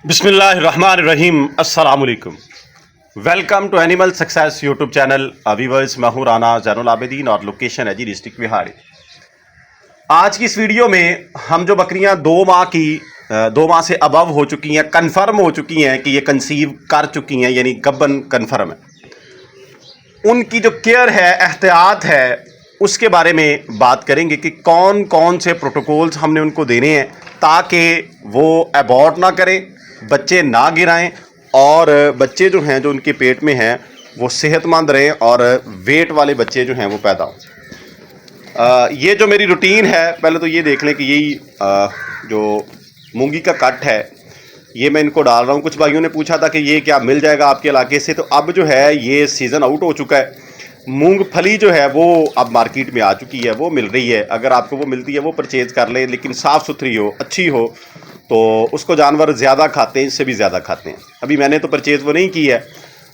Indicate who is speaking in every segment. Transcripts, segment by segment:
Speaker 1: बिस्मिल्लाहिर्रहमानिर्रहीम। अस्सलाम वालेकुम। Welcome to animal success YouTube channel. Viewers, मैं हूं राना जैनुल आबिदीन और लोकेशन है जी डिस्ट्रिक्ट बिहारी। आज की इस वीडियो में हम जो बकरियां 2 माह से अबव हो चुकी हैं, कन्फर्म हो चुकी हैं कि ये कंसीव कर चुकी हैं, यानी गब्बन कन्फर्म है, उनकी जो केयर है, एहतियात है, उसके बारे में बात करेंगे कि कौन कौन से प्रोटोकॉल्स हमने उनको देने हैं ताकि वो अबॉर्ट ना करें, बच्चे ना गिराएं और बच्चे जो हैं जो उनके पेट में हैं वो सेहतमंद रहें और वेट वाले बच्चे जो हैं वो पैदा हों। ये जो मेरी रूटीन है, पहले तो ये देख लें कि यही जो मूंगी का कट है ये मैं इनको डाल रहा हूँ। कुछ भाइयों ने पूछा था कि ये क्या मिल जाएगा आपके इलाके से, तो अब जो है ये सीज़न आउट हो चुका है। मूंगफली जो है वो अब मार्केट में आ चुकी है, वो मिल रही है। अगर आपको वो मिलती है वो परचेज़ कर लें, लेकिन साफ़ सुथरी हो, अच्छी हो, तो उसको जानवर ज़्यादा खाते हैं, इससे भी ज़्यादा खाते हैं। अभी मैंने तो परचेज़ वो नहीं की है,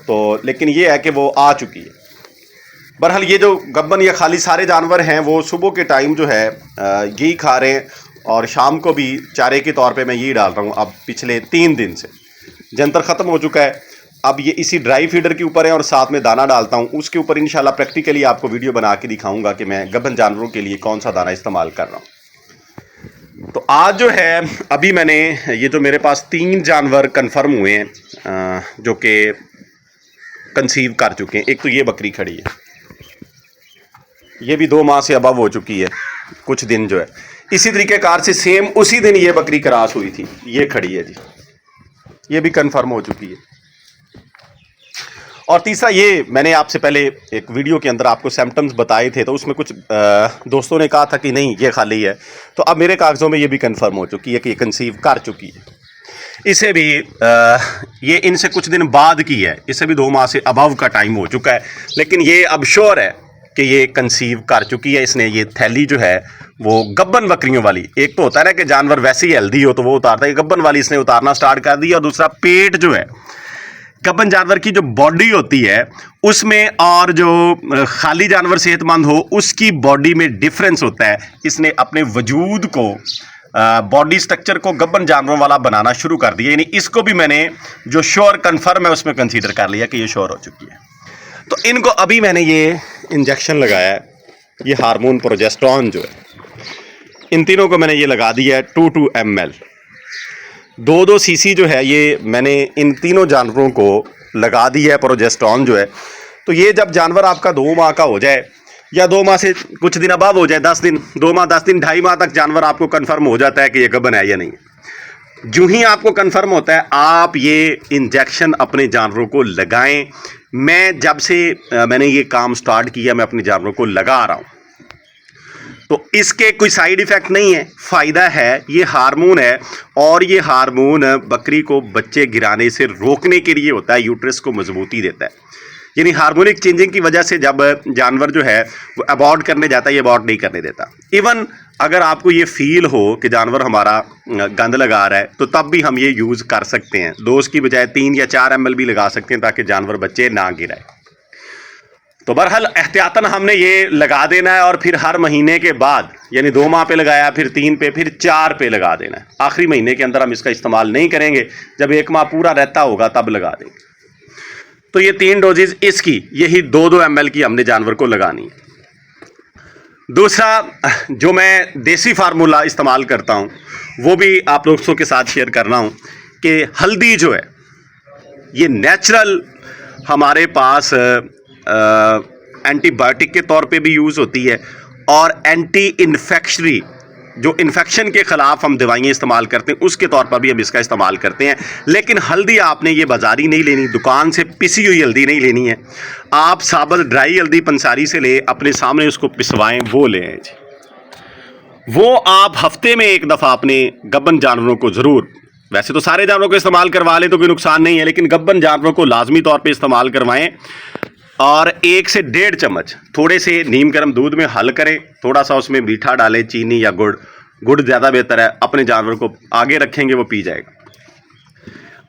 Speaker 1: तो लेकिन ये है कि वो आ चुकी है। बहरहाल ये जो गब्बन या खाली सारे जानवर हैं वो सुबह के टाइम जो है यही खा रहे हैं और शाम को भी चारे के तौर पे मैं यही डाल रहा हूँ। अब पिछले 3 दिन से जंतर ख़त्म हो चुका है। अब ये इसी ड्राई फीडर के ऊपर है और साथ में दाना डालता हूँ। उसके ऊपर इंशाल्लाह प्रैक्टिकली आपको वीडियो बना के दिखाऊंगा कि मैं गब्बन जानवरों के लिए कौन सा दाना इस्तेमाल कर रहा हूँ। तो आज जो है अभी मैंने ये जो मेरे पास 3 जानवर कन्फर्म हुए हैं जो कि कंसीव कर चुके हैं। एक तो ये बकरी खड़ी है, ये भी 2 माह से अबव हो चुकी है। कुछ दिन जो है इसी तरीके कार से सेम उसी दिन ये बकरी क्रॉस हुई थी, ये खड़ी है जी, ये भी कंफर्म हो चुकी है। और तीसरा ये मैंने आपसे पहले एक वीडियो के अंदर आपको सिम्टम्स बताए थे, तो उसमें कुछ दोस्तों ने कहा था कि नहीं ये खाली है, तो अब मेरे कागज़ों में ये भी कंफर्म हो चुकी है कि ये कंसीव कर चुकी है। इसे भी ये इनसे कुछ दिन बाद की है, इसे भी 2 माह से अबव का टाइम हो चुका है, लेकिन ये अब श्योर है कि ये कंसीव कर चुकी है। इसने ये थैली जो है वो गब्बन बकरियों वाली, एक तो होता है ना कि जानवर वैसे ही हेल्दी हो तो वो उतारता है, गब्बन वाली इसने उतारना स्टार्ट कर दी। और दूसरा पेट जो है गब्बन जानवर की जो बॉडी होती है उसमें और जो खाली जानवर सेहतमंद हो उसकी बॉडी में डिफरेंस होता है। इसने अपने वजूद को, बॉडी स्ट्रक्चर को गब्बन जानवरों वाला बनाना शुरू कर दिया, यानी इसको भी मैंने जो श्योर कन्फर्म है उसमें कंसीडर कर लिया कि ये श्योर हो चुकी है। तो इनको अभी मैंने ये इंजेक्शन लगाया है, ये हार्मोन प्रोजेस्टेरॉन जो है, इन तीनों को मैंने ये लगा दिया है 2 ml। 2 सीसी जो है ये मैंने इन तीनों जानवरों को लगा दिया है प्रोजेस्टेरॉन जो है। तो ये जब जानवर आपका 2 माह का हो जाए या 2 माह से कुछ दिन अबव हो जाए, 10 दिन, 2 माह 10 दिन, 2.5 माह तक जानवर आपको कन्फर्म हो जाता है कि ये गब्बन है या नहीं। जो ही आपको कन्फर्म होता है आप ये इंजेक्शन अपने जानवरों को लगाएं। मैं जब से मैंने ये काम स्टार्ट किया मैं अपने जानवरों को लगा रहा हूँ, तो इसके कोई साइड इफ़ेक्ट नहीं है, फ़ायदा है। ये हार्मोन है और ये हार्मोन बकरी को बच्चे गिराने से रोकने के लिए होता है, यूट्रस को मजबूती देता है। यानी हार्मोनिक चेंजिंग की वजह से जब जानवर जो है वो अबॉर्ट करने जाता है, ये अबॉर्ट नहीं करने देता। इवन अगर आपको ये फील हो कि जानवर हमारा गंद लगा रहा है तो तब भी हम ये यूज़ कर सकते हैं। 2 की बजाय 3 या 4 ml भी लगा सकते हैं ताकि जानवर बच्चे ना गिराए। तो बहरहाल एहतियातन हमने ये लगा देना है और फिर हर महीने के बाद, यानी 2 माह पे लगाया, फिर 3 पे, फिर 4 पे लगा देना है। आखिरी महीने के अंदर हम इसका इस्तेमाल नहीं करेंगे, जब 1 माह पूरा रहता होगा तब लगा देंगे। तो ये 3 डोजेज इसकी, यही 2 ml की हमने जानवर को लगानी है। दूसरा जो मैं देसी फार्मूला इस्तेमाल करता हूँ वो भी आप दोस्तों के साथ शेयर कर रहा हूँ कि हल्दी जो है ये नेचुरल हमारे पास एंटीबायोटिक के तौर पे भी यूज़ होती है और एंटी इन्फेक्शनरी, जो इन्फेक्शन के ख़िलाफ़ हम दवाइयाँ इस्तेमाल करते हैं उसके तौर पर भी हम इसका इस्तेमाल करते हैं। लेकिन हल्दी आपने ये बाज़ारी नहीं लेनी, दुकान से पिसी हुई हल्दी नहीं लेनी है। आप साबुत ड्राई हल्दी पंसारी से ले, अपने सामने उसको पिसवाएं, वो लें जी। वो आप हफ्ते में 1 दफ़ा अपने गब्बन जानवरों को ज़रूर, वैसे तो सारे जानवरों को इस्तेमाल करवा लें तो कोई नुकसान नहीं है, लेकिन गब्बन जानवरों को लाजमी तौर पर इस्तेमाल करवाएँ। और 1 से 1.5 चम्मच थोड़े से नीम गर्म दूध में हल करें, थोड़ा सा उसमें मीठा डालें, चीनी या गुड़ ज़्यादा बेहतर है। अपने जानवर को आगे रखेंगे वो पी जाएगा।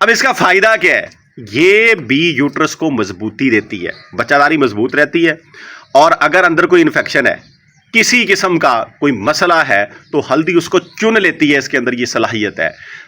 Speaker 1: अब इसका फ़ायदा क्या है? ये भी यूट्रस को मजबूती देती है, बच्चादारी मजबूत रहती है। और अगर अंदर कोई इन्फेक्शन है, किसी किस्म का कोई मसला है, तो हल्दी उसको चुन लेती है, इसके अंदर ये सलाहियत है।